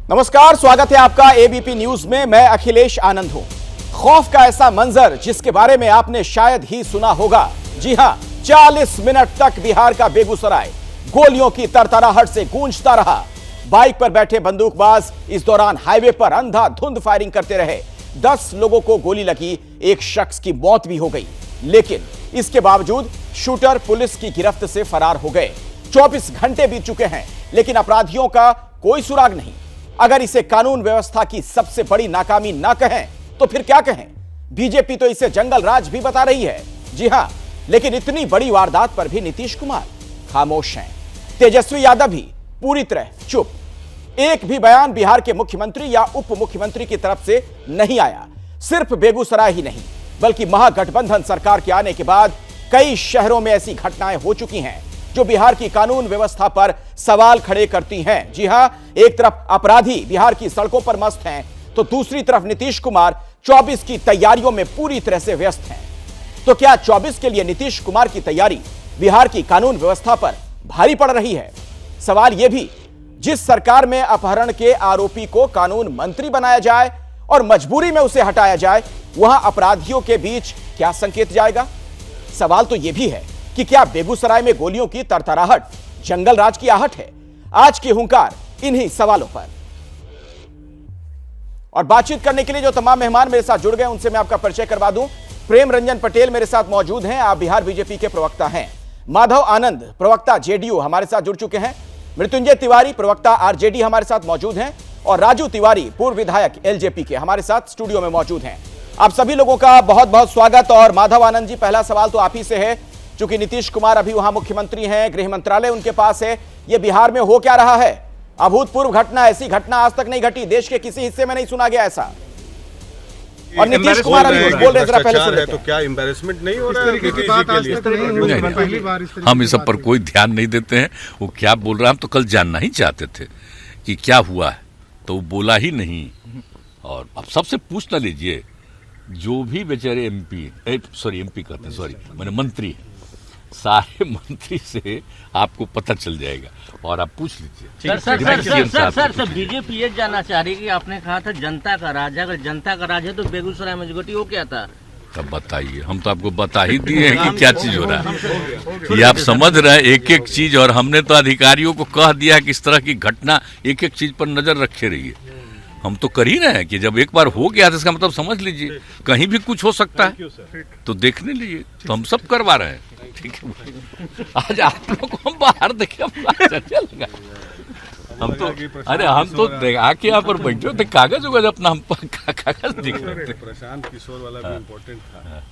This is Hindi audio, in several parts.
नमस्कार, स्वागत है आपका एबीपी न्यूज में। मैं अखिलेश आनंद हूं। खौफ का ऐसा मंजर जिसके बारे में आपने शायद ही सुना होगा। जी हां, 40 मिनट तक बिहार का बेगूसराय गोलियों की तरतराहट से गूंजता रहा। बाइक पर बैठे बंदूकबाज इस दौरान हाईवे पर अंधाधुंध फायरिंग करते रहे। 10 लोगों को गोली लगी, एक शख्स की मौत भी हो गई। लेकिन इसके बावजूद शूटर पुलिस की गिरफ्त से फरार हो गए। 24 घंटे बीत चुके हैं, लेकिन अपराधियों का कोई सुराग नहीं। अगर इसे कानून व्यवस्था की सबसे बड़ी नाकामी ना कहें तो फिर क्या कहें? बीजेपी तो इसे जंगल राज भी बता रही है। जी हां, लेकिन इतनी बड़ी वारदात पर भी नीतीश कुमार खामोश हैं। तेजस्वी यादव भी पूरी तरह चुप। एक भी बयान बिहार के मुख्यमंत्री या उप मुख्यमंत्री की तरफ से नहीं आया। सिर्फ बेगूसराय ही नहीं, बल्कि महागठबंधन सरकार के आने के बाद कई शहरों में ऐसी घटनाएं हो चुकी हैं जो बिहार की कानून व्यवस्था पर सवाल खड़े करती हैं। जी हां, एक तरफ अपराधी बिहार की सड़कों पर मस्त हैं, तो दूसरी तरफ नीतीश कुमार 24 की तैयारियों में पूरी तरह से व्यस्त हैं। तो क्या 24 के लिए नीतीश कुमार की तैयारी बिहार की कानून व्यवस्था पर भारी पड़ रही है? सवाल यह भी, जिस सरकार में अपहरण के आरोपी को कानून मंत्री बनाया जाए और मजबूरी में उसे हटाया जाए, वहां अपराधियों के बीच क्या संकेत जाएगा? सवाल तो यह भी है कि क्या बेगूसराय में गोलियों की तरतराहट जंगल राज की आहट है? आज की हुंकार इन्हीं सवालों पर। और बातचीत करने के लिए जो तमाम मेहमान मेरे साथ जुड़ गए उनसे मैं आपका परिचय करवा दूं। प्रेम रंजन पटेल मेरे साथ मौजूद हैं, आप बिहार बीजेपी के प्रवक्ता हैं। माधव आनंद, प्रवक्ता जेडीयू, हमारे साथ जुड़ चुके हैं। मृत्युंजय तिवारी, प्रवक्ता आरजेडी, हमारे साथ मौजूद हैं। और राजू तिवारी, पूर्व विधायक एलजेपी के, हमारे साथ स्टूडियो में मौजूद हैं। आप सभी लोगों का बहुत बहुत स्वागत। और माधव आनंद जी, पहला सवाल तो आप ही से है। चूंकि नीतीश कुमार अभी वहां मुख्यमंत्री हैं, गृह मंत्रालय उनके पास है, ये बिहार में हो क्या रहा है? अभूतपूर्व घटना, ऐसी घटना आज तक नहीं घटी, देश के किसी हिस्से में नहीं सुना गया ऐसा। और नीतीश कुमार अभी बोल रहे, जरा पहले सुन लेते हैं। तो क्या एम्बैरेसमेंट नहीं हो रहा है? हम इस सब पर कोई ध्यान नहीं देते हैं। वो क्या बोल रहा है, हम तो कल जानना ही चाहते थे कि क्या हुआ है, तो वो बोला ही नहीं। और अब सबसे पूछ ना लीजिए, जो भी बेचारे एमपी कहते हैं, मैंने मंत्री, सारे मंत्री से आपको पता चल जाएगा और आप पूछ लीजिए। सर बीजेपी ये जानना चाह रही है कि आपने कहा था जनता का राज है, अगर जनता का राज है तो बेगूसराय में जो घटी वो क्या था? तब बताइए, हम तो आपको बता ही दिए हैं कि क्या चीज हो रहा है। ये आप समझ रहे हैं एक एक चीज, और हमने तो अधिकारियों को कह दिया कि इस तरह की घटना एक एक चीज पर नजर रखे रहिए। हम तो कर ही रहे हैं कि जब एक बार हो गया तो इसका मतलब समझ लीजिए कहीं भी कुछ हो सकता है, तो देखने लीजिए। तो हम सब करवा रहे हैं। ठीक है, आज आप लोग को हम बाहर देखे, हम तो आके यहाँ पर बैठे थे, कागज उगज अपना हम कागज दिख रहे थे। प्रशांत किशोर वाला भी इम्पोर्टेंट था।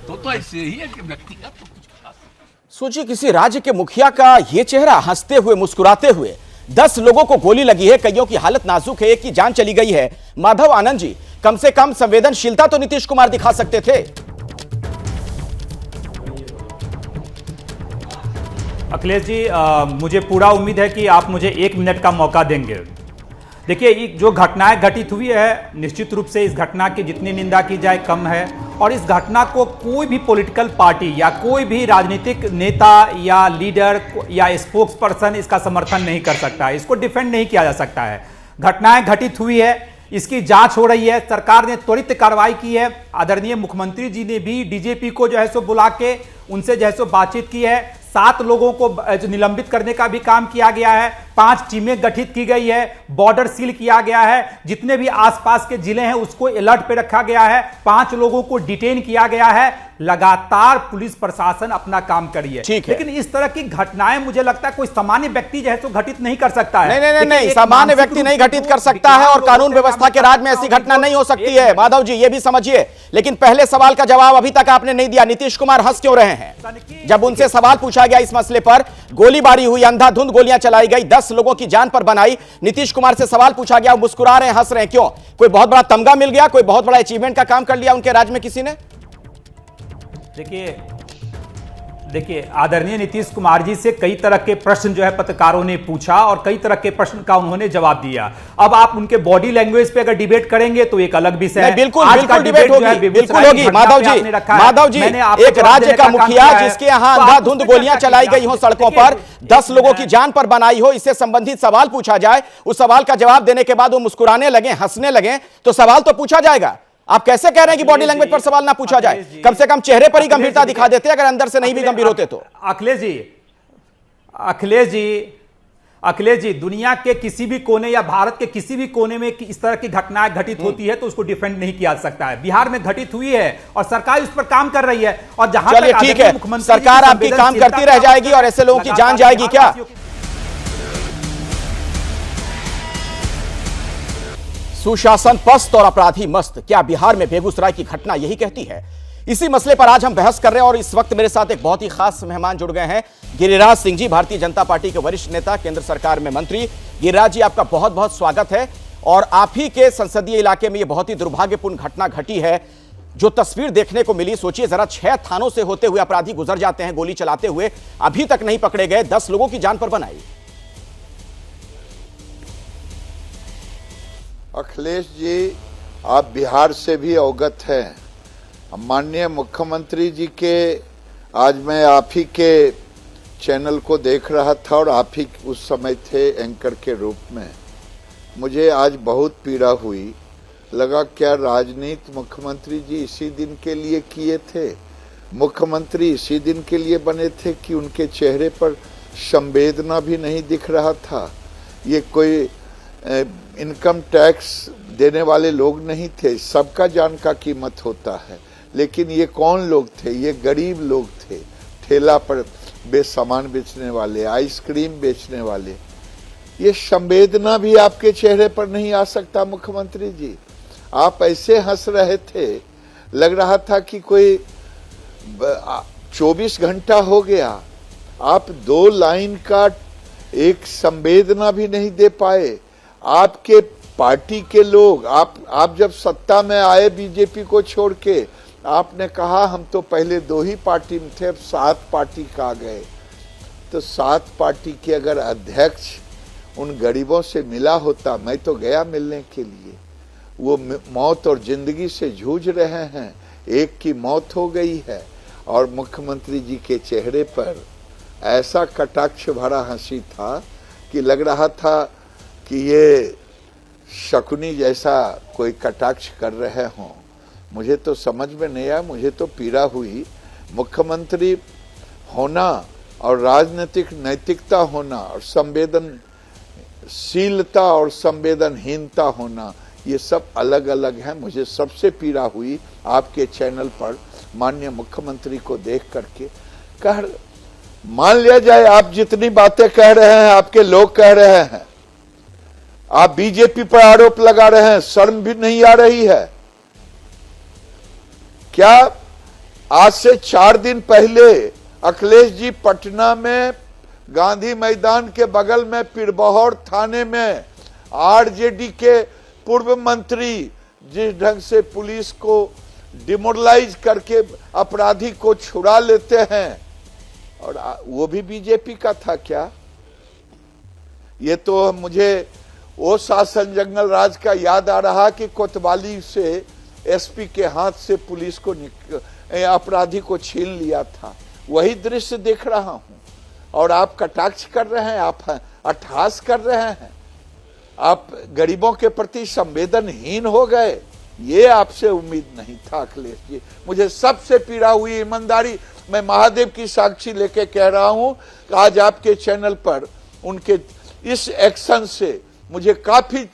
तो ऐसे ही है कि व्यक्तिगत तो कुछ खास। सोचिए, किसी राज्य के मुखिया का यह चेहरा, हंसते हुए मुस्कुराते हुए। 10 लोगों को गोली लगी है, कईयों की हालत नाजुक है, एक की जान चली गई है। माधव आनंद जी, कम से कम संवेदनशीलता तो नीतीश कुमार दिखा सकते थे। अखिलेश जी, मुझे पूरा उम्मीद है कि आप मुझे 1 मिनट का मौका देंगे। देखिए, जो घटनाएं घटित हुई है, निश्चित रूप से इस घटना की जितनी निंदा की जाए कम है। और इस घटना को कोई भी पॉलिटिकल पार्टी या कोई भी राजनीतिक नेता या लीडर या स्पोक्स पर्सन इसका समर्थन नहीं कर सकता है, इसको डिफेंड नहीं किया जा सकता है। घटनाएं घटित हुई है, इसकी जांच हो रही है, सरकार ने त्वरित कार्रवाई की है। आदरणीय मुख्यमंत्री जी ने भी डीजीपी को जो है सो बुला के उनसे जो है सो बातचीत की है। 7 लोगों को निलंबित करने का भी काम किया गया है। 5 टीमें गठित की गई है, बॉर्डर सील किया गया है, जितने भी आसपास के जिले हैं उसको अलर्ट पे रखा गया है, 5 लोगों को डिटेन किया गया है। लगातार पुलिस प्रशासन अपना काम कर रही है। लेकिन इस तरह की घटनाएं मुझे लगता है कोई सामान्य व्यक्ति जो है तो घटित नहीं कर सकता है। नहीं, सामान्य व्यक्ति नहीं घटित कर सकता है, और कानून व्यवस्था के राज में ऐसी घटना नहीं हो सकती है। माधव जी, ये भी समझिए। लेकिन पहले सवाल का जवाब अभी तक आपने नहीं दिया। नीतीश कुमार हंस क्यों रहे हैं? जब उनसे सवाल पूछा गया इस मसले पर, गोलीबारी हुई, अंधाधुंध गोलियां चलाई गई, 10 लोगों की जान पर बनाई, नीतीश कुमार से सवाल पूछा गया, मुस्कुरा रहे हैं, हंस रहे हैं, क्यों? कोई बहुत बड़ा तमगा मिल गया? कोई बहुत बड़ा अचीवमेंट का काम कर लिया उनके राज्य में किसी ने? देखिए, देखिए, आदरणीय नीतीश कुमार जी से कई तरह के प्रश्न जो है पत्रकारों ने पूछा और कई तरह के प्रश्न का उन्होंने जवाब दिया। अब आप उनके बॉडी लैंग्वेज पे अगर डिबेट करेंगे तो एक अलग विषय है। बिल्कुल आज बिल्कुल का डिबेट जो है होगी, बेगूसराय बिल्कुल की होगी। घटना माधव पे जी, आपने रखा है। माधव जी, मैंने आपको एक जवाब राज्य देने का काम मुखिया किया है। जिसके यहाँ तो आप अंधाधुंध उस पे गोलियां चर्चा चलाई कीजिए। गई हो सड़कों पर, 10 लोगों की जान पर बनाई हो, इससे संबंधित सवाल पूछा जाए, उस सवाल का जवाब देने के बाद वो मुस्कुराने लगे, हंसने लगे, तो सवाल तो पूछा जाएगा। आप कैसे कह रहे हैं कि बॉडी लैंग्वेज पर सवाल ना पूछा जाए? कम से कम चेहरे पर ही गंभीरता दिखा देते, अगर अंदर से नहीं भी गंभीर होते तो। अखिलेश जी, दुनिया के किसी भी कोने या भारत के किसी भी कोने में इस तरह की घटनाएं घटित होती है तो उसको डिफेंड नहीं किया जा सकता है। बिहार में घटित हुई है और सरकार इस पर काम कर रही है। और जहां चलिए ठीक है, सरकार आपकी काम करती रह जाएगी और ऐसे लोगों की जान जाएगी क्या? सुशासन पस्त और अपराधी मस्त, क्या बिहार में बेगूसराय की घटना यही कहती है? इसी मसले पर आज हम बहस कर रहे हैं और इस वक्त मेरे साथ एक बहुत ही खास मेहमान जुड़ गए हैं, गिरिराज सिंह जी, भारतीय जनता पार्टी के वरिष्ठ नेता, केंद्र सरकार में मंत्री। गिरिराज जी, आपका बहुत बहुत स्वागत है। और आप ही के संसदीय इलाके में यह बहुत ही दुर्भाग्यपूर्ण घटना घटी है। जो तस्वीर देखने को मिली, सोचिए जरा, 6 थानों से होते हुए अपराधी गुजर जाते हैं गोली चलाते हुए, अभी तक नहीं पकड़े गए, 10 लोगों की जान पर बनाई। अखिलेश जी, आप बिहार से भी अवगत हैं। माननीय मुख्यमंत्री जी के, आज मैं आप ही के चैनल को देख रहा था और आप ही उस समय थे एंकर के रूप में। मुझे आज बहुत पीड़ा हुई, लगा क्या राजनीति मुख्यमंत्री जी इसी दिन के लिए किए थे? मुख्यमंत्री इसी दिन के लिए बने थे कि उनके चेहरे पर संवेदना भी नहीं दिख रहा था? ये कोई इनकम टैक्स देने वाले लोग नहीं थे, सबका जान का कीमत होता है। लेकिन ये कौन लोग थे? ये गरीब लोग थे, ठेला पर सामान बेचने वाले, आइसक्रीम बेचने वाले। ये संवेदना भी आपके चेहरे पर नहीं आ सकता मुख्यमंत्री जी? आप ऐसे हंस रहे थे, लग रहा था कि कोई 24 घंटा हो गया, आप 2 लाइन का एक संवेदना भी नहीं दे पाए। आपके पार्टी के लोग, आप जब सत्ता में आए बीजेपी को छोड़ के, आपने कहा हम तो पहले 2 ही पार्टी में थे, अब 7 पार्टी का आ गए। तो 7 पार्टी के अगर अध्यक्ष उन गरीबों से मिला होता, मैं तो गया मिलने के लिए, वो मौत और जिंदगी से जूझ रहे हैं, एक की मौत हो गई है और मुख्यमंत्री जी के चेहरे पर ऐसा कटाक्ष भरा हंसी था कि लग रहा था कि ये शकुनी जैसा कोई कटाक्ष कर रहे हों। मुझे तो समझ में नहीं आया, मुझे तो पीड़ा हुई। मुख्यमंत्री होना और राजनीतिक नैतिकता होना और संवेदनशीलता और संवेदनहीनता होना, ये सब अलग अलग है। मुझे सबसे पीड़ा हुई आपके चैनल पर माननीय मुख्यमंत्री को देख करके। मान लिया जाए आप जितनी बातें कह रहे हैं, आपके लोग कह रहे हैं, आप बीजेपी पर आरोप लगा रहे हैं, शर्म भी नहीं आ रही है क्या? आज से 4 दिन पहले अखिलेश जी पटना में गांधी मैदान के बगल में पिरबहौर थाने में आरजेडी के पूर्व मंत्री जिस ढंग से पुलिस को डिमोरलाइज करके अपराधी को छुड़ा लेते हैं, और वो भी बीजेपी का था क्या? ये तो मुझे वो शासन जंगल राज का याद आ रहा कि कोतवाली से एसपी के हाथ से पुलिस को अपराधी को छीन लिया था, वही दृश्य देख रहा हूं। और आप कटाक्ष कर रहे हैं, आप अट्ठास कर रहे हैं, आप गरीबों के प्रति संवेदनहीन हो गए। ये आपसे उम्मीद नहीं था अखिलेश जी। मुझे सबसे पीड़ा हुई, ईमानदारी, मैं महादेव की साक्षी लेके कह रहा हूं कि आज आपके चैनल पर उनके इस एक्शन से मुझे काफी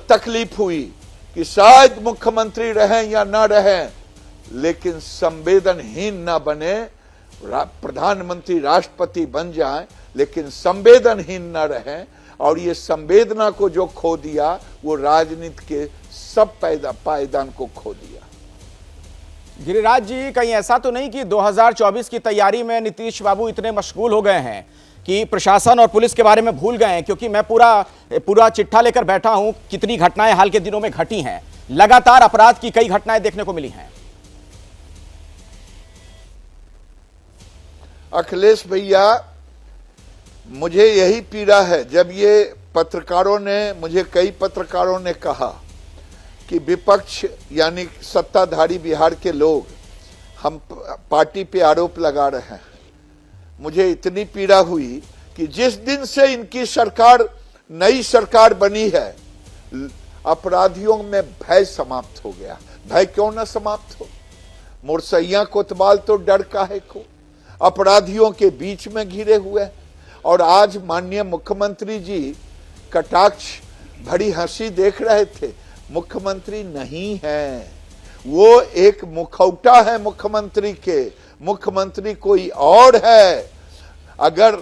तकलीफ हुई कि शायद मुख्यमंत्री रहें या ना रहें, लेकिन संवेदनहीन ना बने। प्रधानमंत्री राष्ट्रपति बन जाएं, लेकिन संवेदनहीन ना रहें। और ये संवेदना को जो खो दिया, वो राजनीति के सब पायदान को खो दिया। गिरिराज जी, कहीं ऐसा तो नहीं कि 2024 की तैयारी में नीतीश बाबू इतने मशगूल हो गए हैं कि प्रशासन और पुलिस के बारे में भूल गए हैं? क्योंकि मैं पूरा चिट्ठा लेकर बैठा हूं, कितनी घटनाएं हाल के दिनों में घटी हैं, लगातार अपराध की कई घटनाएं देखने को मिली हैं। अखिलेश भैया, मुझे यही पीड़ा है। जब ये पत्रकारों ने, मुझे कई पत्रकारों ने कहा कि विपक्ष यानी सत्ताधारी बिहार के लोग हम पार्टी पे आरोप लगा रहे हैं, मुझे इतनी पीड़ा हुई कि जिस दिन से इनकी सरकार, नई सरकार बनी है, अपराधियों में भय समाप्त हो गया। भय क्यों ना समाप्त हो? मुरसैया कोतवाल तो डर काहे को, अपराधियों के बीच में घिरे हुए। और आज माननीय मुख्यमंत्री जी कटाक्ष भरी हंसी देख रहे थे। मुख्यमंत्री नहीं है, वो एक मुखौटा है मुख्यमंत्री के, मुख्यमंत्री कोई और है। अगर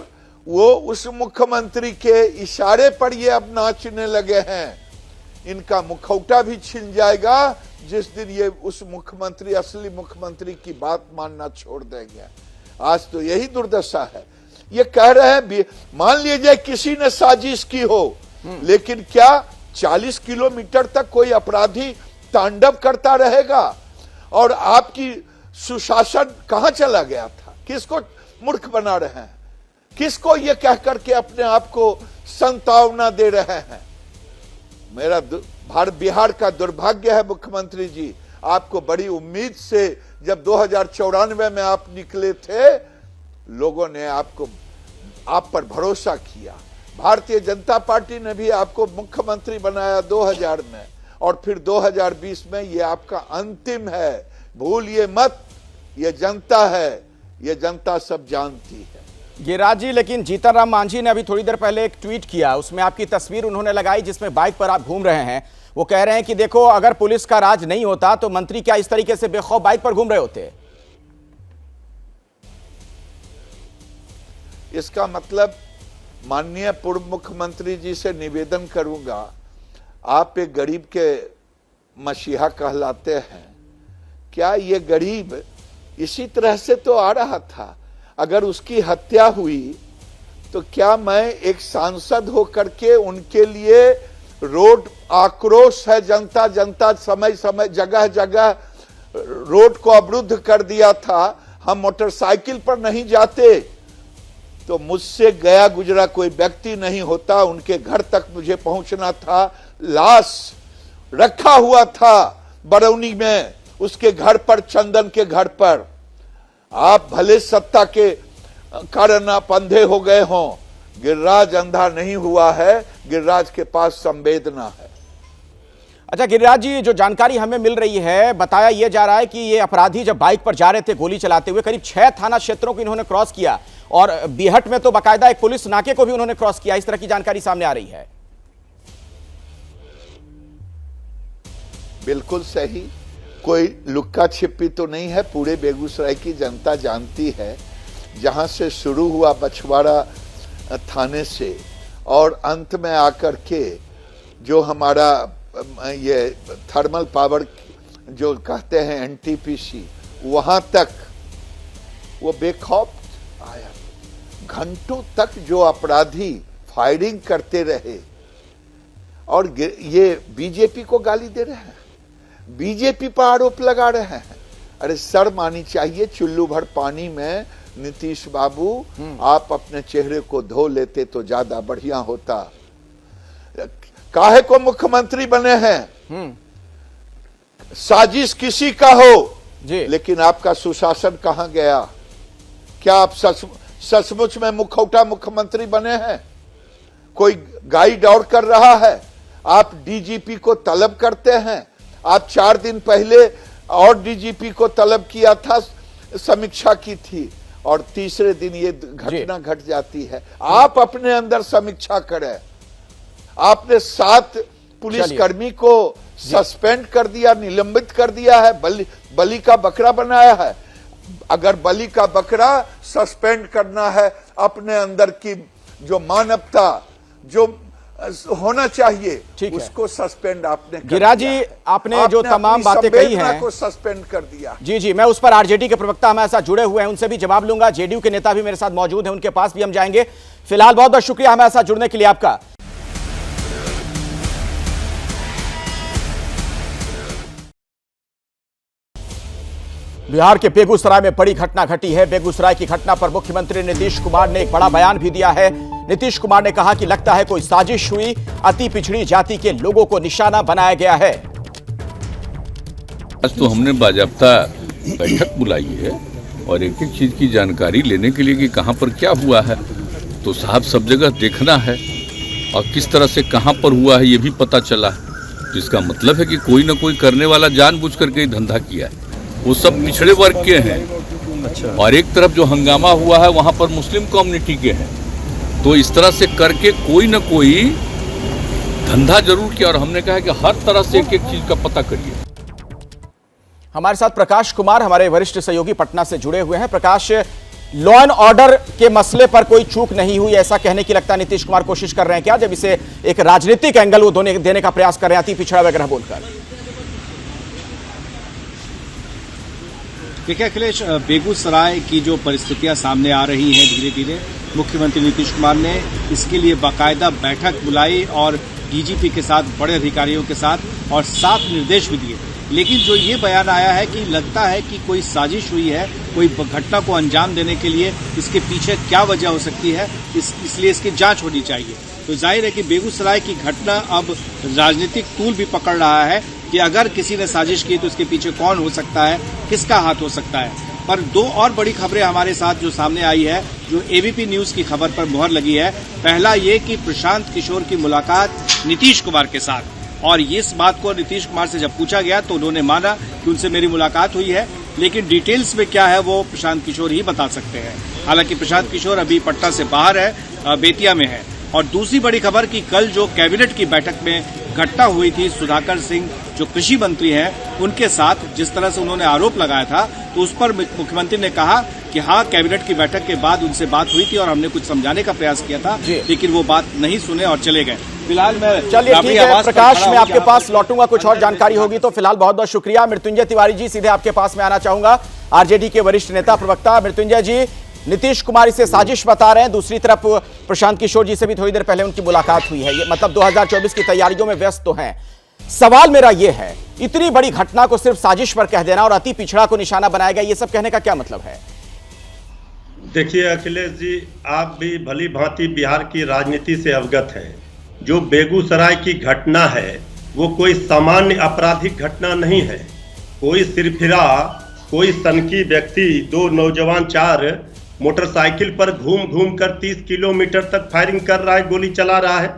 वो उस मुख्यमंत्री के इशारे पर ये अब नाचने लगे हैं, इनका मुखौटा भी छिन जाएगा जिस दिन ये उस मुख्यमंत्री, असली मुख्यमंत्री की बात मानना छोड़ देंगे। आज तो यही दुर्दशा है। ये कह रहे हैं, मान लीजिए किसी ने साजिश की हो, लेकिन क्या 40 किलोमीटर तक कोई अपराधी तांडव करता रहेगा? और आपकी सुशासन कहां चला गया था? किसको मूर्ख बना रहे हैं? किसको ये कह करके अपने आप को संतावना दे रहे हैं? मेरा बिहार का दुर्भाग्य है मुख्यमंत्री जी, आपको बड़ी उम्मीद से जब 2094 में आप निकले थे, लोगों ने आप पर भरोसा किया। भारतीय जनता पार्टी ने भी आपको मुख्यमंत्री बनाया 2000 में, और फिर 2020 में। ये आपका अंतिम है, भूलिए मत। ये जनता है, ये जनता सब जानती है। गिरिराज जी, लेकिन जीतन राम मांझी ने अभी थोड़ी देर पहले एक ट्वीट किया, उसमें आपकी तस्वीर उन्होंने लगाई जिसमें बाइक पर आप घूम रहे हैं। वो कह रहे हैं कि देखो, अगर पुलिस का राज नहीं होता तो मंत्री क्या इस तरीके से बेखौफ बाइक पर घूम रहे होते? इसका मतलब माननीय पूर्व मुख्यमंत्री जी से निवेदन करूंगा, आप एक गरीब के मसीहा कहलाते हैं। क्या ये गरीब इसी तरह से तो आ रहा था? अगर उसकी हत्या हुई तो क्या मैं एक सांसद होकर के उनके लिए रोड आक्रोश है, जनता समय समय जगह जगह रोड को अवरुद्ध कर दिया था, हम मोटरसाइकिल पर नहीं जाते तो मुझसे गया गुजरा कोई व्यक्ति नहीं होता, उनके घर तक मुझे पहुंचना था। लाश रखा हुआ था बरौनी में, उसके घर पर, चंदन के घर पर। आप भले सत्ता के कारण आप अंधे हो गए हों, गिरिराज अंधा नहीं हुआ है, गिरिराज के पास संवेदना है। अच्छा गिरिराज जी, जो जानकारी हमें मिल रही है, बताया यह जा रहा है कि ये अपराधी जब बाइक पर जा रहे थे गोली चलाते हुए, करीब 6 थाना क्षेत्रों को इन्होंने क्रॉस किया, और बीहट में तो बाकायदा एक पुलिस नाके को भी उन्होंने क्रॉस किया। इस तरह की जानकारी सामने आ रही है। बिल्कुल सही, कोई लुक्का छिपी तो नहीं है। पूरे बेगूसराय की जनता जानती है, जहां से शुरू हुआ बछवाड़ा थाने से और अंत में आकर के जो हमारा ये थर्मल पावर जो कहते हैं एनटीपीसी, वहां तक वो बेखौफ आया। घंटों तक जो अपराधी फायरिंग करते रहे, और ये बीजेपी को गाली दे रहे हैं, बीजेपी पर आरोप लगा रहे हैं। अरे शर्म आनी चाहिए। चुल्लू भर पानी में नीतीश बाबू आप अपने चेहरे को धो लेते तो ज्यादा बढ़िया होता। काहे को मुख्यमंत्री बने हैं? साजिश किसी का हो जी, लेकिन आपका सुशासन कहां गया? क्या आप सचमुच में मुखौटा मुख्यमंत्री बने हैं? कोई गाइड और कर रहा है? आप डीजीपी को तलब करते हैं। आप 4 दिन पहले और डीजीपी को तलब किया था, समीक्षा की थी, और तीसरे दिन ये घटना घट जाती है। आप अपने अंदर समीक्षा करें। आपने 7 पुलिसकर्मी को सस्पेंड कर दिया, निलंबित कर दिया है, बलि का बकरा बनाया है। अगर बलि का बकरा सस्पेंड करना है, अपने अंदर की जो मानवता जो होना चाहिए उसको सस्पेंड आपने कर गिरिराज जी, आपने जो तमाम बातें कही हैं को सस्पेंड कर दिया। जी, मैं उस पर आरजेडी के प्रवक्ता हमारे साथ जुड़े हुए हैं, उनसे भी जवाब लूंगा। जेडीयू के नेता भी मेरे साथ मौजूद हैं, उनके पास भी हम जाएंगे। फिलहाल बहुत बहुत शुक्रिया हमारे साथ जुड़ने के लिए आपका। बिहार के बेगूसराय में बड़ी घटना घटी है। बेगूसराय की घटना पर मुख्यमंत्री नीतीश कुमार ने एक बड़ा बयान भी दिया है। नीतीश कुमार ने कहा कि लगता है कोई साजिश हुई, अति पिछड़ी जाति के लोगों को निशाना बनाया गया है। आज तो हमने बाजाब्ता बैठक बुलाई है और एक एक चीज की जानकारी लेने के लिए कि कहां पर क्या हुआ है, तो साहब सब जगह देखना है और किस तरह से कहां पर हुआ है ये भी पता चला है। जिसका मतलब है कि कोई ना कोई करने वाला जानबूझ करके ही धंधा किया है। वो सब पिछड़े वर्ग के हैं और एक तरफ जो हंगामा हुआ है वहां पर मुस्लिम कम्युनिटी के हैं। तो इस तरह से करके कोई ना कोई धंधा जरूर किया और हमने कहा कि हर तरह से एक एक चीज का पता करिए। हमारे साथ प्रकाश कुमार हमारे वरिष्ठ सहयोगी पटना से जुड़े हुए हैं। प्रकाश, लॉ एंड ऑर्डर के मसले पर कोई चूक नहीं हुई ऐसा कहने की लगता है नीतीश कुमार कोशिश कर रहे हैं क्या, जब इसे एक राजनीतिक एंगल वो देने का प्रयास कर रहे हैं अति पिछड़ा वगैरह बोलकर? देखिए अखिलेश, बेगूसराय की जो परिस्थितियां सामने आ रही हैं धीरे धीरे, मुख्यमंत्री नीतीश कुमार ने इसके लिए बाकायदा बैठक बुलाई और डीजीपी के साथ, बड़े अधिकारियों के साथ और साफ निर्देश भी दिए। लेकिन जो ये बयान आया है कि लगता है कि कोई साजिश हुई है, कोई घटना को अंजाम देने के लिए, इसके पीछे क्या वजह हो सकती है, इसलिए इसकी जांच होनी चाहिए। तो जाहिर है कि बेगूसराय की घटना अब राजनीतिक टूल भी पकड़ रहा है कि अगर किसी ने साजिश की तो इसके पीछे कौन हो सकता है, किसका हाथ हो सकता है। पर दो और बड़ी खबरें हमारे साथ जो सामने आई है, जो एबीपी न्यूज की खबर पर मुहर लगी है। पहला ये कि प्रशांत किशोर की मुलाकात नीतीश कुमार के साथ, और इस बात को नीतीश कुमार से जब पूछा गया तो उन्होंने माना कि उनसे मेरी मुलाकात हुई है, लेकिन डिटेल्स में क्या है वो प्रशांत किशोर ही बता सकते हैं। हालांकि प्रशांत किशोर अभी पटना से बाहर है, बेतिया में है। और दूसरी बड़ी खबर कि कल जो कैबिनेट की बैठक में घटना हुई थी, सुधाकर सिंह जो कृषि मंत्री हैं उनके साथ जिस तरह से उन्होंने आरोप लगाया था, तो उस पर मुख्यमंत्री ने कहा कि हाँ, कैबिनेट की बैठक के बाद उनसे बात हुई थी और हमने कुछ समझाने का प्रयास किया था, लेकिन वो बात नहीं सुने और चले गए। फिलहाल मैं चलिए ठीक है प्रकाश, मैं आपके पास लौटूंगा, कुछ और जानकारी होगी तो। फिलहाल बहुत बहुत शुक्रिया। मृत्युंजय तिवारी जी, सीधे आपके पास में आना चाहूंगा। आरजेडी के वरिष्ठ नेता प्रवक्ता मृत्युंजय जी, नीतीश कुमार इसे साजिश बता रहे हैं, दूसरी तरफ प्रशांत किशोर जी से भी थोड़ी देर पहले उनकी मुलाकात हुई है। ये मतलब 2024 की तैयारियों में व्यस्त तो हैं। सवाल मेरा यह है, इतनी बड़ी घटना को सिर्फ साजिश पर कह देना और अति पिछड़ा को निशाना बनाया गया, ये सब कहने का क्या मतलब है? देखिए अखिलेश जी, आप भी भली भांति बिहार की राजनीति से अवगत हैं। जो बेगूसराय की घटना है वो कोई सामान्य आपराधिक घटना नहीं है। कोई सिरफिरा, कोई सनकी व्यक्ति, दो नौजवान, चार मोटरसाइकिल पर घूम घूम कर 30 किलोमीटर तक फायरिंग कर रहा है, गोली चला रहा है।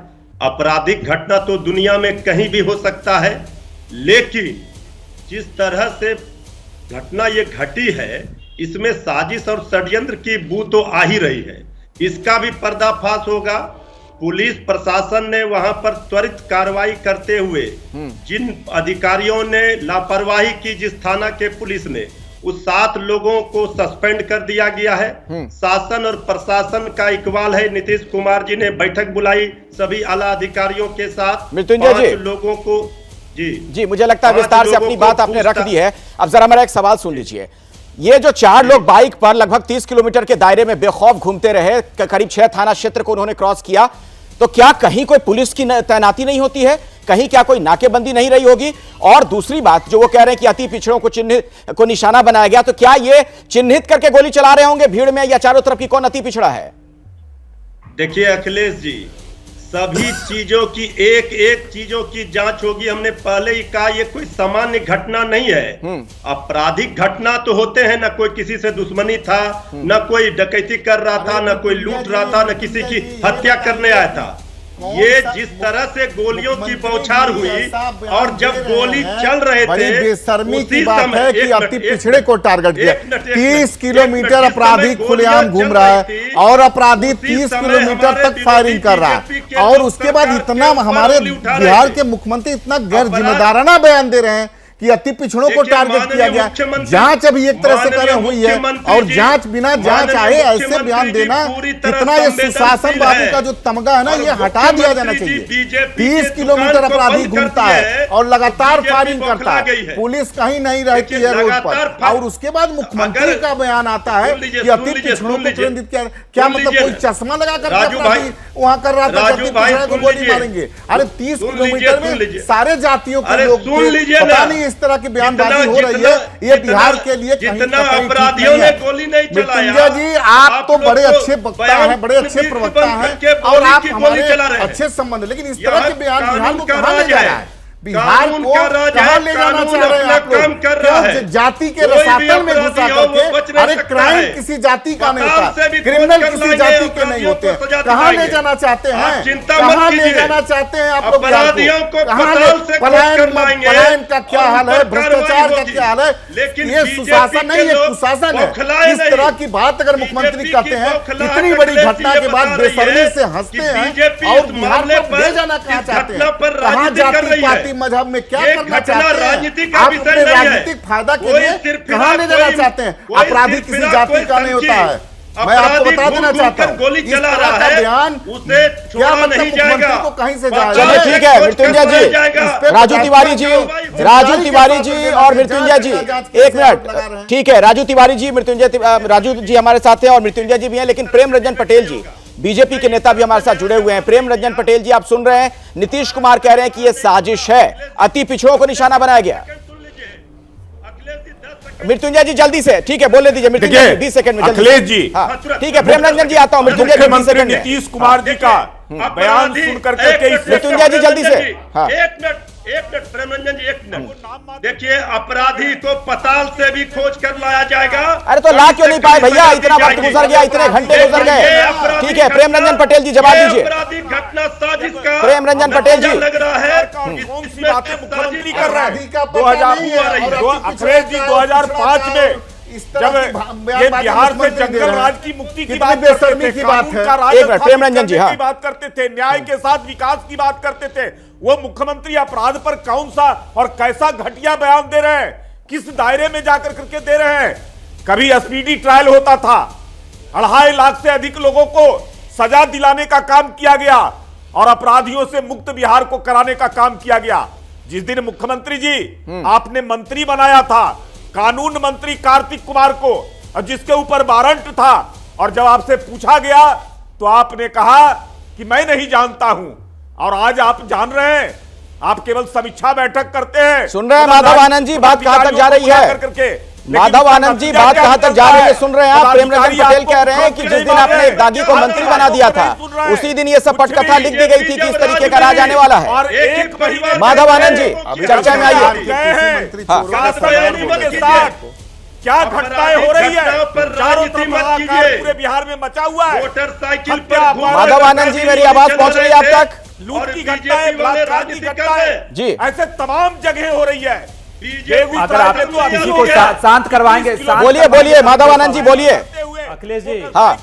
आपराधिक घटना तो दुनिया में कहीं भी हो सकता है, लेकिन जिस तरह से घटना ये घटी है इसमें साजिश और षड्यंत्र की बू तो आ ही रही है। इसका भी पर्दाफाश होगा। पुलिस प्रशासन ने वहां पर त्वरित कार्रवाई करते हुए जिन अधिकारियों ने लापरवाही की, जिस थाना के पुलिस ने, उस 7 लोगों को सस्पेंड कर दिया गया है। शासन और प्रशासन का इकबाल है। नीतीश कुमार जी ने बैठक बुलाई सभी आला अधिकारियों के साथ। मृत्युंजय जी, लोगों को जी मुझे लगता है विस्तार से अपनी बात आपने रख दी है। अब जरा मेरा एक सवाल सुन लीजिए। ये जो 4 लोग बाइक पर लगभग 30 किलोमीटर के दायरे में बेखौफ घूमते रहे, करीब 6 थाना क्षेत्र को उन्होंने क्रॉस किया, तो क्या कहीं कोई पुलिस की तैनाती नहीं होती है? कहीं क्या कोई नाकेबंदी नहीं रही होगी? और दूसरी बात, जो वो कह रहे हैं कि अति पिछड़ों को निशाना बनाया गया, तो क्या ये चिन्हित करके गोली चला रहे होंगे भीड़ में, या चारों तरफ की कौन अति पिछड़ा है? देखिए अखिलेश जी, सभी चीजों की एक एक चीजों की जांच होगी। हमने पहले ही कहा ये कोई सामान्य घटना नहीं है। आपराधिक घटना तो होते हैं, ना कोई किसी से दुश्मनी था, ना कोई डकैती कर रहा था, ना कोई लूट रहा था, ना किसी की हत्या करने आया था। ये जिस तरह से गोलियों की बौछार हुई और जब गोली चल रहे थे, बेशर्मी की बात है कि अति पिछड़े को टारगेट किया। 30 किलोमीटर अपराधी खुलेआम घूम रहा है और अपराधी 30 किलोमीटर तक फायरिंग कर रहा है, और उसके बाद इतना हमारे बिहार के मुख्यमंत्री इतना गैर जिम्मेदाराना बयान दे रहे हैं कि अति पिछड़ों को टारगेट किया गया। जांच अभी एक तरह से करें हुई है, और जांच बिना जांच आए ऐसे बयान देना, कितना ये सुशासन बाबू का जो तमगा है ना, ये हटा दिया जाना चाहिए। 30 किलोमीटर अपराधी घूमता है और लगातार फायरिंग करता है, पुलिस कहीं नहीं रहती है रोड पर, और उसके बाद मुख्यमंत्री का बयान आता है कि अति पिछड़ों को प्रेरित किया। क्या मतलब कोई चश्मा लगाकर वहां कर रहा था, अति पिछड़े को गोली मारेंगे? अरे 30 किलोमीटर में सारे जातियों के लोग, पता नहीं इस तरह की बयानबाजी हो रही है, ये बिहार के लिए जितना अपराधियों ने गोली नहीं चलाया। मृत्युंजय जी, आप तो बड़े अच्छे वक्ता हैं, बड़े अच्छे प्रवक्ता हैं और आप हमारे अच्छे संबंध, लेकिन इस तरह के बयान बिहार को कहां ले जा रहा है? बिहार को कहां ले जाना चाह रहे हैं आप लोग? जाति के रसातल में घुसा करके, अरे क्राइम किसी जाति का नहीं होता, क्रिमिनल किसी जाति के नहीं होते, कहां ले जाना चाहते हैं? कहां ले जाना चाहते हैं आप लोग बिहार को? पलायन का क्या हाल है, भ्रष्टाचार का क्या हाल है? ये सुशासन नहीं है, कुशासन है। इस तरह की बात अगर मुख्यमंत्री कहते हैं, इतनी बड़ी घटना के बाद बेशर्मी से हंसते हैं और बिहार को ले जाना कहां चाहते हैं? कहां जाति पाति मजहब में क्या करना चाहते हैं? आप अपने राजनीतिक फायदा के लिए कहां ले जाना चाहते हैं? अपराधी किसी जाति का नहीं होता है, मैं आपको बता देना चाहता हूं। गोली चला रहा है, बयान उसे क्या मतलब मुख्यमंत्री को कहीं से जाएगा? चलिए ठीक है मृत्युंजय जी, राजू तिवारी जी और मृत्युंजय जी, एक मिनट, ठीक है राजू तिवारी जी, राजू जी हमारे साथ हैं और मृत्युंजय जी भी हैं, लेकिन प्रेम रंजन पटेल जी बीजेपी के नेता भी हमारे साथ जुड़े हुए हैं। प्रेम रंजन पटेल जी, आप सुन रहे हैं, नीतीश कुमार कह रहे हैं कि यह साजिश है, अति पिछड़ों को निशाना बनाया गया। मृत्युंजय जी जल्दी से, ठीक है बोलने दीजिए मृत्युंजय जी, 20 सेकंड में अखिलेश जी। हाँ ठीक है, प्रेम रंजन जी आता हूं, मृत्युंजय जी 20 सेकंड में। नीतीश कुमार जी का बयान सुन करके मृत्युंजय जी जल्दी से। हाँ एक मिनट प्रेम रंजन जी, एक मिनट देखिए, अपराधी को पताल से भी खोज कर लाया जाएगा। अरे तो ला क्यों नहीं पाए भैया, इतना वक्त गुजर गया, इतने घंटे गुजर गए। ठीक है प्रेम रंजन पटेल जी जवाब दीजिए। अपराधी घटना साजिश का प्रेम रंजन पटेल जी लग रहा है, कौन सी बातें मुख्यमंत्री कर रहे हैं? 2005 में जब ये बिहार से जंगल राज की मुक्ति की बात करते थे, कानून का राज प्रेम रंजन जी की बात करते थे, न्याय के साथ विकास की बात करते थे, वो मुख्यमंत्री अपराध पर कौन सा और कैसा घटिया बयान दे रहे हैं? किस दायरे में जाकर करके दे रहे हैं? कभी स्पीडी ट्रायल होता था, 2.5 लाख से अधिक लोगों को सजा दिलाने का काम किया गया और अपराधियों से मुक्त बिहार को कराने का काम किया गया। जिस दिन मुख्यमंत्री जी आपने मंत्री बनाया था कानून मंत्री कार्तिक कुमार को, और जिसके ऊपर वारंट था, और जब आपसे पूछा गया तो आपने कहा कि मैं नहीं जानता हूं, और आज आप जान रहे हैं, आप केवल समीक्षा बैठक करते हैं। सुन रहे हैं माधव आनंद जी, बात कहां तक जा रही है? माधव आनंद जी बात कहां तक जा रही है, सुन रहे हैं आप? प्रेम रंजन पटेल कह रहे हैं कि जिस दिन आपने एक दागी को मंत्री बना दिया था, उसी दिन ये सब पटकथा लिख दी गई थी कि इस तरीके का राज आने वाला है। माधव आनंद जी चर्चा में आइए। क्या घटनाएं हो रही है? चारों तरफ पूरे बिहार में मचा हुआ है। मोटरसाइकिल माधव आनंद जी मेरी आवाज पहुंच रही है आप तक? लूट की घटनाएं, बलात्कार की घटनाएं जी ऐसे तमाम जगह हो रही है। अगर आप किसी को शांत करवाएंगे, बोलिए बोलिए माधव आनंद जी बोलिए। अखिलेश जी हाँ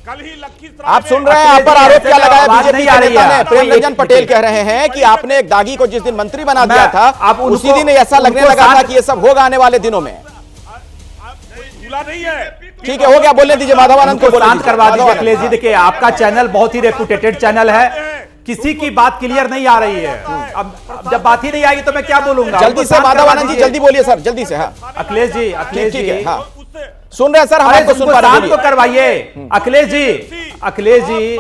कल ही लखीसराय आप सुन रहे हैं, आप पर आरोप क्या लगाया बीजेपी के नेता ने? प्रेम रंजन पटेल कह रहे हैं कि आपने एक दागी को जिस दिन मंत्री बना दिया था, उसी दिन ऐसा लगने लगा था कि ये सब होगा आने वाले दिनों में। नहीं है, ठीक है हो गया, बोलने दीजिए माधव आनंद को शांत करवा दीजिए। अखिलेश जी देखिए, आपका चैनल बहुत ही रेपुटेटेड चैनल है, किसी की बात क्लियर नहीं आ रही है। अब जब बात ही नहीं आएगी तो मैं क्या बोलूंगा? जल्दी से माधव आनंद जी जल्दी बोलिए सर, जल्दी से। हाँ अखिलेश जी, अखिलेश जी हाँ सुन रहे हैं सर, हमारे को सुन पा रहे हैं, तो करवाइए। अखिलेश जी, अखिलेश जी,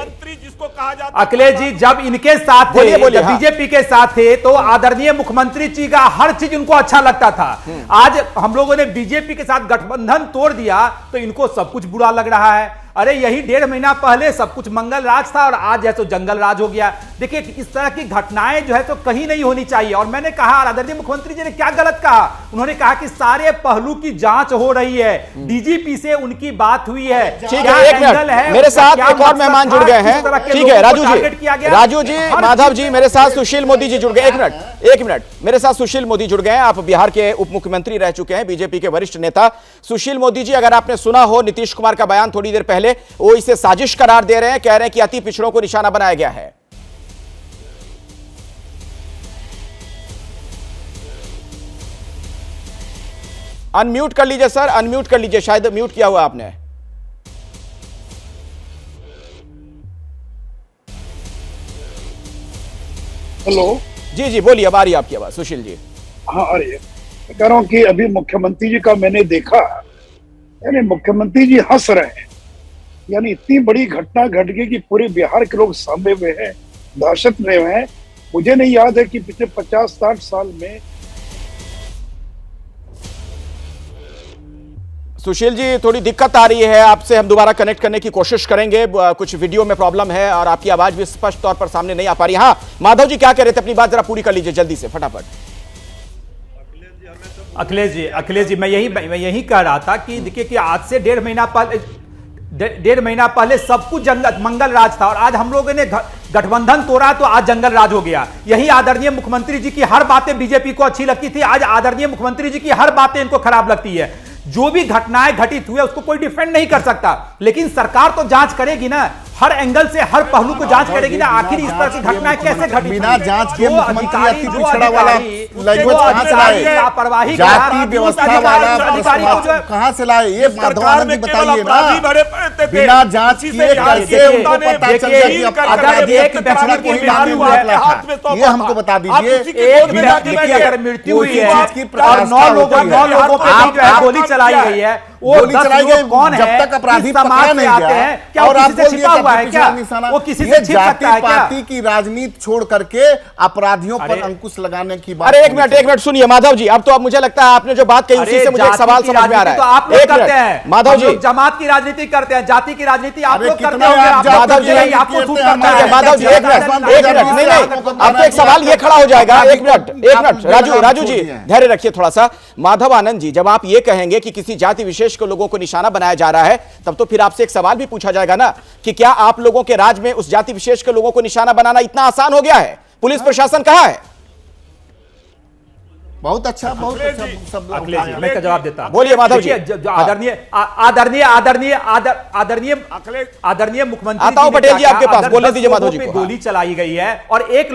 अखिलेश जी जब इनके साथ थे, जब बीजेपी के साथ थे, तो आदरणीय मुख्यमंत्री जी का हर चीज उनको अच्छा लगता था। आज हम लोगों ने बीजेपी के साथ गठबंधन तोड़ दिया तो इनको सब कुछ बुरा लग रहा है। अरे यही 1.5 महीना पहले सब कुछ मंगल राज था और आज है तो जंगल राज हो गया। देखिए इस तरह की घटनाएं जो है तो कहीं नहीं होनी चाहिए। और मैंने कहा, आदरणीय मुख्यमंत्री जी ने क्या गलत कहा? उन्होंने कहा कि सारे पहलू की जांच हो रही है, डीजीपी से उनकी बात हुई है। ठीक है, एक मिनट, मेरे साथ एक और मेहमान जुड़ गए हैं। ठीक है राजू जी, राजू जी, माधव जी, मेरे साथ सुशील मोदी जी जुड़ गए। एक मिनट, मेरे साथ सुशील मोदी जुड़ गए। आप बिहार के उप मुख्यमंत्री रह चुके हैं, बीजेपी के वरिष्ठ नेता सुशील मोदी जी, अगर आपने सुना हो नीतीश कुमार का बयान थोड़ी देर पहले, वो इसे साजिश करार दे रहे हैं, कह रहे हैं कि अति पिछड़ों को निशाना बनाया गया है। अनम्यूट कर लीजिए सर, अनम्यूट कर लीजिए, शायद म्यूट किया हुआ आपने। हेलो जी जी बोलिए, अब आ रही है आपकी आवाज सुशील जी। हाँ आ रही है। मैं कह रहा हूँ कि अभी मुख्यमंत्री जी का मैंने देखा, यानी मुख्यमंत्री जी हंस रहे हैं, यानी इतनी बड़ी घटना घट गई कि पूरे बिहार के लोग सामने हुए हैं, दहशत में हुए हैं। मुझे नहीं याद है कि पिछले 50-60 साल में सुशील जी, थोड़ी दिक्कत आ रही है आपसे, हम दोबारा कनेक्ट करने की कोशिश करेंगे, कुछ वीडियो में प्रॉब्लम है और आपकी आवाज भी स्पष्ट तौर पर सामने नहीं आ पा रही। हाँ माधव जी क्या कह रहे थे, अपनी बात जरा पूरी कर लीजिए जल्दी से, फटाफट। अखिलेश जी मैं यही कह रहा था कि देखिए कि आज से डेढ़ महीना पहले सब कुछ मंगल राज था और आज हम लोगों ने गठबंधन तोड़ा तो आज जंगल राज हो गया। यही आदरणीय मुख्यमंत्री जी की हर बातें बीजेपी को अच्छी लगती थी, आज आदरणीय मुख्यमंत्री जी की हर बातें इनको खराब लगती है। जो भी घटनाएं घटित हुए उसको कोई डिफेंड नहीं कर सकता, लेकिन सरकार तो जांच करेगी ना, हर एंगल से हर पहलू को जांच करेगी ना, आखिर इस तरह की घटनाएं कैसे घटित बिना जांच के मुख्यमंत्री अति पिछड़ा वाला लैंग्वेज कहां से लाए, लापरवाही जाति व्यवस्था वाला कहां से लाए, ये माधव आनंद जी बताइए ना। बिना जांच किए कैसे उनको पता चल गया कि अपराधी अति पिछड़ा को ही मालूम हुआ था, ये हमको बता दीजिए। एक व्यक्ति की अगर मृत्यु हुई है और 9 लोगों पे गोली चलाई गई है, वो 10 लोग कौन है, जब तक अपराधी पकड़ा नहीं आते हैं, क्या वो किसी से छिपा हुआ है, क्या वो किसी से छिप सकता है क्या? पार्टी की राजनीति छोड़ करके अपराधियों पर अंकुश लगाने की बात। अरे एक मिनट सुनिए माधव जी, अब मुझे लगता है आपने जो बात कही उसी से मुझे एक सवाल समझ में आ रहा है। तो आप लोग करते हैं माधव जी, जमात की राजनीति करते हैं, जाति की राजनीति आप लोग करते होंगे। माधव जी आपको सूट करता है। माधव जी एक मिनट नहीं, अब तो एक सवाल ये खड़ा हो जाएगा, एक मिनट राजू जी धैर्य रखिए थोड़ा सा। माधव आनंद जी, जब आप ये कहेंगे कि किसी जाति विशेष को लोगों को निशाना बनाया जा रहा है, तब तो फिर आपसे एक सवाल भी पूछा जाएगा ना कि क्या आप लोगों के राज में उस जाति विशेष के लोगों को निशाना बनाना इतना आसान हो गया है? पुलिस प्रशासन कहां है? बहुत अच्छा सब अखिलेश जी मैं जवाब देता हूं। बोलिए माधव जी। आदरणीय मुख्यमंत्री आता हूं पटेल जी आपके पास, बोलने दीजिए माधव जी को। गोली चलाई गई है और एक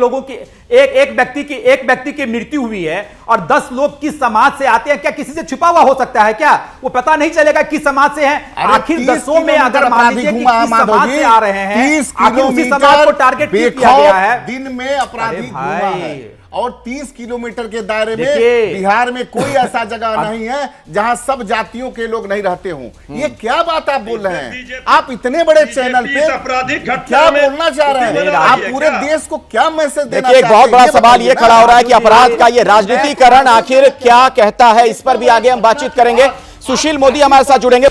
व्यक्ति की मृत्यु हुई है और 10 लोग किस समाज से आते हैं, क्या किसी से छुपा हुआ हो सकता है क्या? वो पता नहीं चलेगा किस समाज से है? आखिर 10 में अगर मान लीजिए कि किस समाज से आ रहे हैं, आखिर उसी समाज को टारगेट किया गया है। दिन में अपराधी घूमा है और 30 किलोमीटर के दायरे में बिहार में कोई ऐसा जगह नहीं है जहां सब जातियों के लोग नहीं रहते हों। ये क्या बात आप बोल रहे हैं? आप इतने बड़े चैनल पे क्या बोलना चाह रहे हैं? आप पूरे देश को क्या मैसेज देना चाहते हैं? एक बहुत बड़ा सवाल ये खड़ा हो रहा है कि अपराध का ये राजनीतिकरण आखिर क्या कहता है, इस पर भी आगे हम बातचीत करेंगे। सुशील मोदी हमारे साथ जुड़ेंगे।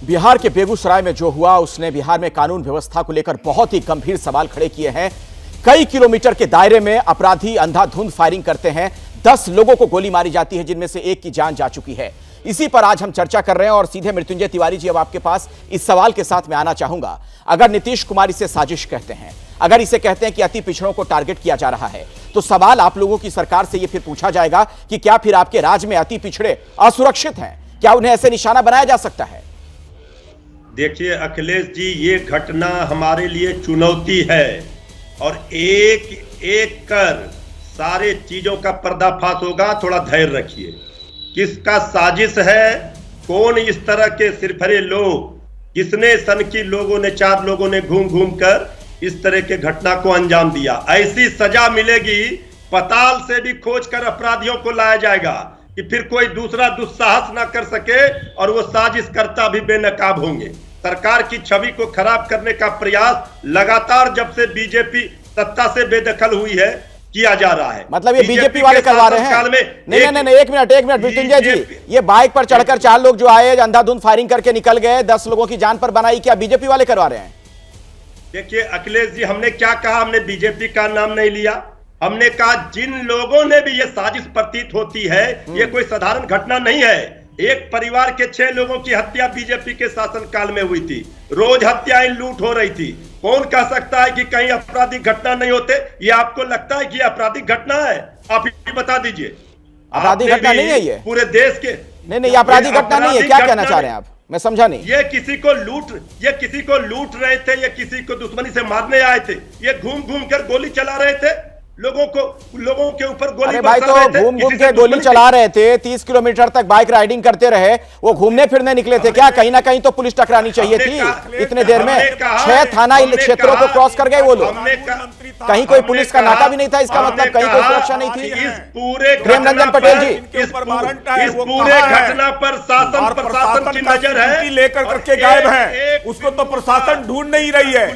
बिहार के बेगूसराय में जो हुआ उसने बिहार में कानून व्यवस्था को लेकर बहुत ही गंभीर सवाल खड़े किए हैं। कई किलोमीटर के दायरे में अपराधी अंधाधुंध फायरिंग करते हैं, 10 लोगों को गोली मारी जाती है जिनमें से एक की जान जा चुकी है। इसी पर आज हम चर्चा कर रहे हैं और सीधे मृत्युंजय तिवारी जी अब आपके पास इस सवाल के साथ मैं आना चाहूंगा। अगर नीतीश कुमार इसे साजिश कहते हैं, अगर इसे कहते हैं कि अति पिछड़ों को टारगेट किया जा रहा है, तो सवाल आप लोगों की सरकार से यह फिर पूछा जाएगा कि क्या फिर आपके राज्य में अति पिछड़े असुरक्षित हैं? क्या उन्हें ऐसे निशाना बनाया जा सकता है? देखिए अखिलेश जी, ये घटना हमारे लिए चुनौती है और एक एक कर सारे चीजों का पर्दाफाश होगा। थोड़ा धैर्य रखिए। किसका साजिश है, कौन इस तरह के सिरफरे लोग, किसने सनकी लोगों ने 4 लोगों ने घूम घूम कर इस तरह के घटना को अंजाम दिया। ऐसी सजा मिलेगी, पताल से भी खोज कर अपराधियों को लाया जाएगा कि फिर कोई दूसरा दुस्साहस ना कर सके और वो साजिशकर्ता भी बेनकाब होंगे। सरकार की छवि को खराब करने का प्रयास लगातार जब से बीजेपी सत्ता से बेदखल हुई है किया जा रहा है। मतलब ये बीजेपी वाले करवा रहे हैं? नहीं, एक मिनट मृत्युंजय जी, ये बाइक पर चढ़कर 4 लोग जो आए अंधाधुंध फायरिंग करके निकल गए, 10 लोगों की जान पर बनाई, क्या बीजेपी वाले करवा रहे हैं? देखिए अखिलेश जी, हमने क्या कहा? हमने बीजेपी का नाम नहीं लिया। हमने कहा जिन लोगों ने भी ये साजिश प्रतीत होती है, ये कोई साधारण घटना नहीं है। एक परिवार के 6 लोगों की हत्या बीजेपी के शासनकाल में हुई थी, रोज हत्याएं लूट हो रही थी। कौन कह सकता है कि कहीं आपराधिक घटना नहीं होते? ये आपको लगता है कि आपराधिक घटना है? आप ये बता दीजिए। आपराधिक घटना नहीं है ये पूरे देश के? नहीं, आपराधिक घटना नहीं है। क्या कहना चाह रहे हैं आप? मैं समझा नहीं। ये किसी को लूट रहे थे, ये किसी को दुश्मनी से मारने आए थे, ये घूम घूम कर गोली चला रहे थे, लोगों के ऊपर गोली। अरे भाई, तो घूम घूम के गोली चला रहे थे, 30 किलोमीटर तक बाइक राइडिंग करते रहे, वो घूमने फिरने निकले थे क्या? कहीं ना कहीं तो पुलिस टकरानी चाहिए थी। इतने देर में 6 थाना क्षेत्रों को क्रॉस कर गए वो लोग। कहीं कोई पुलिस का नाका भी नहीं था, इसका मतलब कहीं कोई सुरक्षा नहीं थी। इस पूरे प्रेम रंजन पटेल जी, इस पूरे घटना पर शासन प्रशासन की नजर है, लेकर करके गायब है, उसको तो प्रशासन ढूंढ नहीं रही है।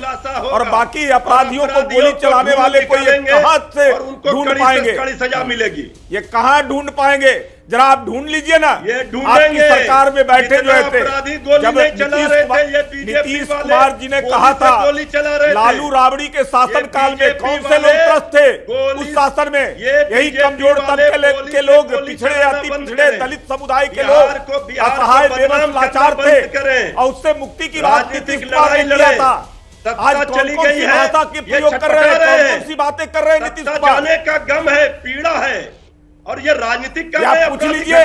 और बाकी अपराधियों को गोली चलाने वाले को ये कहां से ढूंढ पाएंगे, कड़ी सजा मिलेगी, ये कहां ढूंढ पाएंगे, जरा आप ढूंढ लीजिए ना। ये आपकी सरकार में बैठे जो थे, जब नीतीश कुमार जी ने कहा था लालू राबड़ी के शासन काल में कौन से लोग त्रस्त थे उस शासन में, यही कमजोर तबके के लोग, पिछड़े अति पिछड़े दलित समुदाय के लोग, असहाय बेबस लाचार थे, और उससे मुक्ति की बात नीतीश कुमार ने किया था। आज चली गई है, भाषा की प्रयोग कर रहे हैं, कौन सी बातें कर रहे हैं नीतीश कुमार? जाने का गम है, पीड़ा है, और ये राजनीतिक काम है। पूछ लीजिए,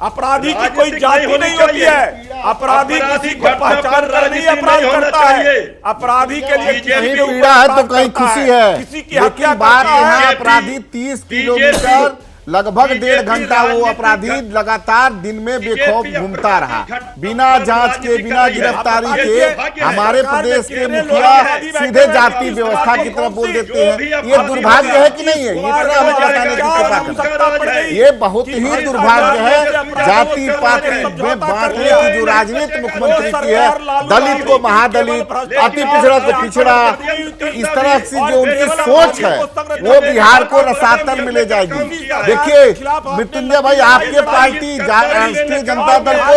अपराधी की कोई जाति नहीं होती है, अपराधी किसी को पहचान कर नहीं अपराध करता है, अपराधी के लिए कहीं पीड़ा है तो कहीं खुशी है। किसी की हत्या बात है, अपराधी 30 किलोमीटर लगभग 1.5 घंटा वो अपराधी लगातार दिन में बेखौफ घूमता रहा, बिना जांच के, बिना गिरफ्तारी के। हमारे प्रदेश के मुखिया सीधे जाति व्यवस्था की तरफ बोल देते हैं। ये दुर्भाग्य है कि नहीं है? ये तरह हमें बताने की कृपा करें। ये बहुत ही दुर्भाग्य है, जाति पाति में बांटने की जो राजनीति मुख्यमंत्री की है, दलित को महादलित, अति पिछड़ा को पिछड़ा, इस तरह से जो उनकी सोच है वो बिहार को रसातल में ले जाएगी। देखिए मृत्युंजय भाई, आपके पार्टी राष्ट्रीय जनता दल को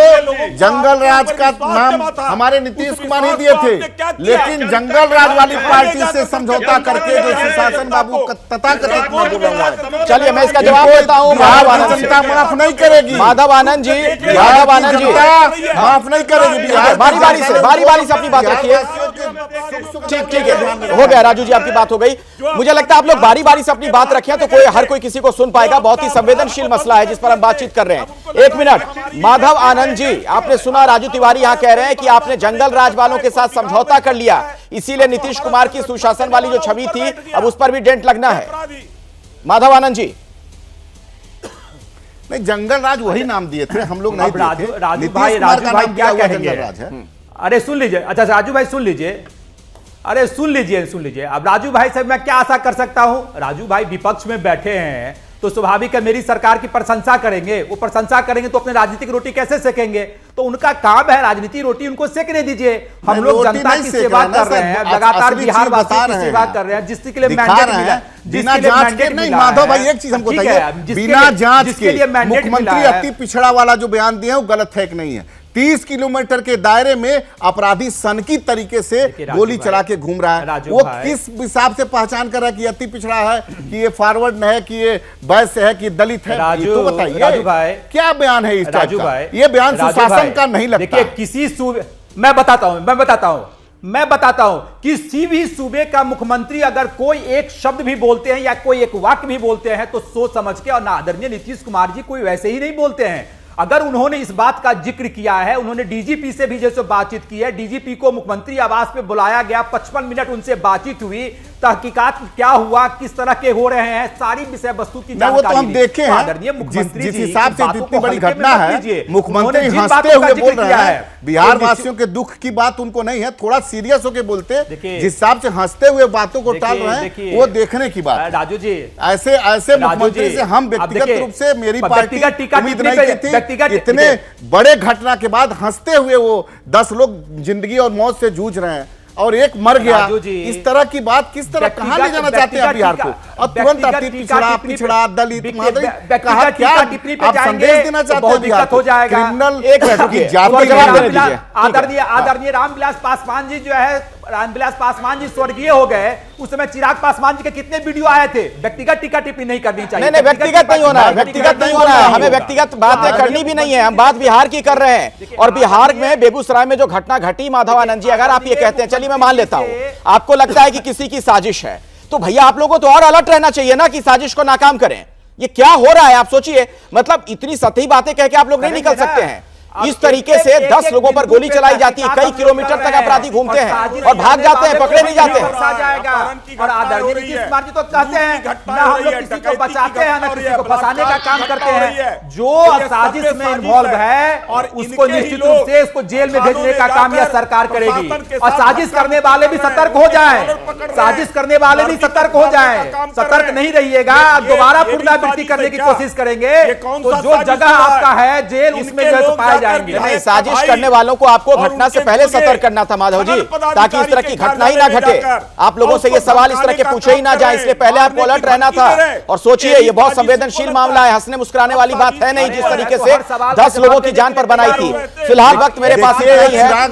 जंगल राज का नाम हमारे नीतीश कुमार ही दिए थे, लेकिन जंगल राज वाली पार्टी से समझौता करके जो सुशासन बाबू तथाकथित में बोला हुआ है। चलिए मैं इसका जवाब देता हूँ। जनता माफ नहीं करेगी, माधव आनंद जी, माधव आनंद जी माफ नहीं करेगी। बारी बारी से अपनी बात रखिए। ठीक है, हो गया राजू जी, आपकी बात हो गई। मुझे लगता है आप लोग बारी बारी से अपनी बात रखें तो हर कोई किसी को सुन पाएगा। बहुत ही संवेदनशील मसला है जिस पर हम बातचीत कर रहे हैं। 1 मिनट, माधव आनंद जी, आपने सुना राजू तिवारी यहां कह रहे हैं कि आपने जंगल राज वालों के साथ समझौता कर लिया, इसीलिए नीतीश कुमार की सुशासन वाली जो छवि थी अब उस पर भी डेंट लगना है। माधव आनंद जी, नहीं, जंगल राज वही नाम दिए थे, हम लोग नहीं दिए थे। राजू भाई क्या कहेंगे? अरे सुन लीजिए, अच्छा राजू भाई सुन लीजिए, अरे सुन लीजिए। अब राजू भाई से मैं क्या आशा कर सकता हूं? राजू भाई विपक्ष में बैठे हैं तो स्वाभाविक है मेरी सरकार की प्रशंसा करेंगे। वो प्रशंसा करेंगे तो अपने राजनीतिक रोटी कैसे सेकेंगे? तो उनका काम है राजनीतिक रोटी, उनको सेकने दीजिए। हम लोग जनता की सेवा कर रहे हैं, लगातार बिहार वासियों की सेवा कर रहे हैं, जिसके लिए मैंडेट मिला, बिना जांच के नहीं। माधव भाई एक चीज हमको बताइए, बिना जांच के मुख्यमंत्री अति पिछड़ा वाला जो बयान दिया वो गलत है कि नहीं है? 30 किलोमीटर के दायरे में अपराधी सनकी तरीके से गोली चला के घूम रहा है। वो किस हिसाब से पहचान कर रहा है कि अति पिछड़ा है, कि ये फॉरवर्ड है, कि ये वैश्य है, कि दलित है? तो बताइए राजू भाई, क्या बयान है इस टाइप का? ये बयान सुशासन का नहीं लगता। देखिए किसी सूबे, मैं बताता हूं किसी भी सूबे का मुख्यमंत्री अगर कोई एक शब्द भी बोलते हैं या कोई एक वाक्य भी बोलते हैं तो सोच समझ के, और आदरणीय नीतीश कुमार जी कोई वैसे ही नहीं बोलते हैं। अगर उन्होंने इस बात का जिक्र किया है, उन्होंने डीजीपी से भी जैसे बातचीत की है, डीजीपी को मुख्यमंत्री आवास पे बुलाया गया, 55 मिनट उनसे बातचीत हुई, तहकीकात क्या हुआ, किस तरह के हो रहे हैं, सारी विषय वस्तु की जानकारी वो तो हम देखे हैं। जिस हिसाब से जितनी बड़ी घटना है, मुख्यमंत्री हंसते हुए बोल रहे हैं, बिहार वासियों के दुख की बात उनको नहीं है, थोड़ा सीरियस होकर बोलते, जिस हिसाब से हंसते हुए बातों को टाल रहे हैं वो देखने की बात है। राजू जी, ऐसे मुख्यमंत्री से हम व्यक्तिगत रूप से, मेरी पार्टी उम्मीद नहीं की थी। इतने बड़े घटना के बाद हंसते हुए वो 10 लोग जिंदगी और मौत से जूझ रहे हैं और एक मर गया। इस तरह की बात किस तरह, कहां ले जाना चाहते हैं बिहार को? और तुरंत अति पिछड़ा दलित कहा, क्या आप संदेश देना चाहते हैं बिहार को? क्रिमिनल आदरणीय रामविलास पासवान जी जो है, रामविलास पासवान जी स्वर्गीय हो गए, उस समय चिराग पासवान जी के कितने वीडियो आए थे? व्यक्तिगत टीका टिप्पणी नहीं करनी चाहिए। नहीं, व्यक्तिगत नहीं होना है, व्यक्तिगत नहीं होना है, हमें व्यक्तिगत बातें करनी भी नहीं है। हम बात बिहार की कर रहे हैं, और बिहार में बेगूसराय में जो घटना घटी, माधव आनंद जी, अगर आप ये कहते हैं, चलिए मैं मान लेता हूं, आपको लगता है कि किसी की साजिश है, तो भैया आप लोगों को तो और अलर्ट रहना चाहिए ना कि साजिश को नाकाम करें। ये क्या हो रहा है आप सोचिए, मतलब इतनी सतही बातें कह के आप लोग नहीं निकल सकते हैं। इस तरीके से 10 लोगों पर गोली चलाई जाती है, कई किलोमीटर तक अपराधी घूमते हैं और भाग जाते हैं, पकड़े नहीं जाते हैं। और आदरणीय नीतीश कुमार जी तो कहते हैं ना हम लोग किसी को बचाते हैं ना किसी को फंसाने का काम करते हैं। जो साजिश में इन्वॉल्व है और उसको निश्चित रूप से उसको जेल में भेजने का काम यह सरकार करेगी। और साजिश करने वाले भी सतर्क हो जाएं, साजिश करने वाले भी सतर्क हो जाएं। सतर्क नहीं रहिएगा, दोबारा पुनरावृत्ति करने की कोशिश करेंगे तो जो जगह आपका है जेल, उसमें जो पाए जाएंगे। नहीं, साजिश करने वालों को आपको घटना से पहले सतर्क करना था माधव जी, ताकि इस तरह की घटना ही ना घटे। आप लोगों से ये सवाल इस तरह के पूछे ही ना जाए, इसलिए पहले आपको अलर्ट रहना था। और सोचिए, ये बहुत संवेदनशील मामला है, हंसने मुस्कुराने वाली बात है नहीं। जिस तरीके से 10 लोगों की जान पर बनाई थी। फिलहाल वक्त मेरे पास इतना ही है,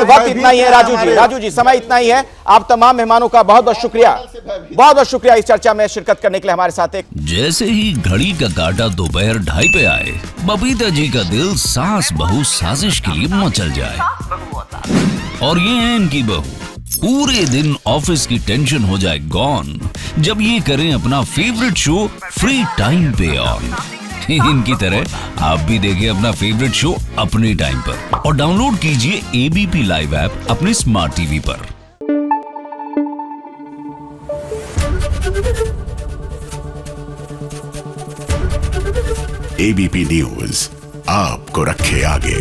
वक्त इतना ही है। राजू जी समय इतना ही है। आप तमाम मेहमानों का बहुत बहुत शुक्रिया इस चर्चा में शिरकत करने के लिए हमारे साथ। एक जैसे ही घड़ी का काटा दोपहर 2:30 पे आए, बबीता जी का दिल सास बहू साजिश के लिए मचल जाए। और ये है इनकी बहू, पूरे दिन ऑफिस की टेंशन हो जाए गॉन जब ये करें अपना फेवरेट शो फ्री टाइम पे ऑन। इनकी तरह आप भी देखें अपना फेवरेट शो अपने टाइम पर और डाउनलोड कीजिए एबीपी लाइव ऐप अपने स्मार्ट टीवी पर। एबीपी न्यूज आपको रखे आगे।